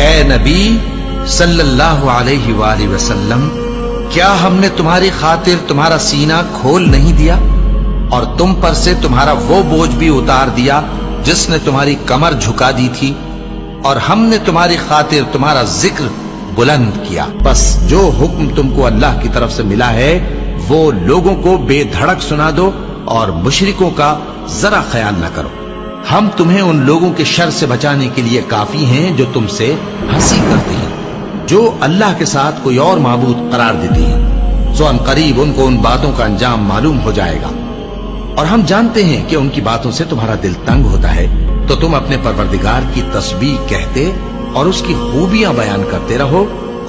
اے نبی صلی اللہ علیہ وآلہ وسلم، کیا ہم نے تمہاری خاطر تمہارا سینہ کھول نہیں دیا اور تم پر سے تمہارا وہ بوجھ بھی اتار دیا جس نے تمہاری کمر جھکا دی تھی، اور ہم نے تمہاری خاطر تمہارا ذکر بلند کیا۔ بس جو حکم تم کو اللہ کی طرف سے ملا ہے وہ لوگوں کو بے دھڑک سنا دو اور مشرکوں کا ذرا خیال نہ کرو۔ ہم تمہیں ان لوگوں کے شر سے بچانے کے لیے کافی ہیں جو تم سے ہنسی کرتے ہیں، جو اللہ کے ساتھ کوئی اور معبود قرار دیتے ہیں، سو ان قریب ان کو ان باتوں کا انجام معلوم ہو جائے گا، اور ہم جانتے ہیں کہ ان کی باتوں سے تمہارا دل تنگ ہوتا ہے، تو تم اپنے پروردگار کی تسبیح کہتے اور اس کی خوبیاں بیان کرتے رہو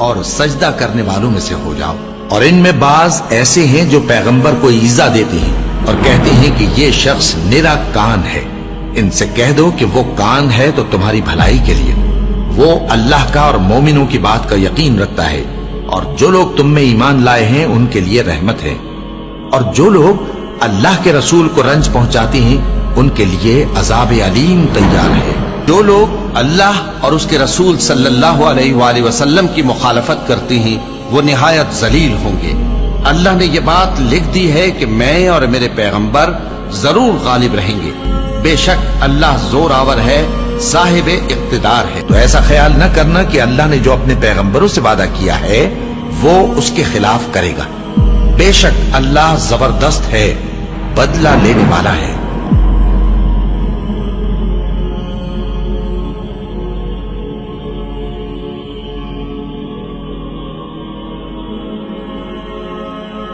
اور سجدہ کرنے والوں میں سے ہو جاؤ۔ اور ان میں بعض ایسے ہیں جو پیغمبر کو ایذا دیتے ہیں اور کہتے ہیں کہ یہ شخص نرا کان ہے۔ ان سے کہہ دو کہ وہ کان ہے تو تمہاری بھلائی کے لیے، وہ اللہ کا اور مومنوں کی بات کا یقین رکھتا ہے، اور جو لوگ تم میں ایمان لائے ہیں ان کے لیے رحمت ہے، اور جو لوگ اللہ کے رسول کو رنج پہنچاتے ہیں ان کے لیے عذاب علیم تیار ہے۔ جو لوگ اللہ اور اس کے رسول صلی اللہ علیہ وآلہ وسلم کی مخالفت کرتے ہیں وہ نہایت ذلیل ہوں گے۔ اللہ نے یہ بات لکھ دی ہے کہ میں اور میرے پیغمبر ضرور غالب رہیں گے، بے شک اللہ زور آور ہے، صاحب اقتدار ہے۔ تو ایسا خیال نہ کرنا کہ اللہ نے جو اپنے پیغمبروں سے وعدہ کیا ہے وہ اس کے خلاف کرے گا، بے شک اللہ زبردست ہے، بدلہ لینے والا ہے۔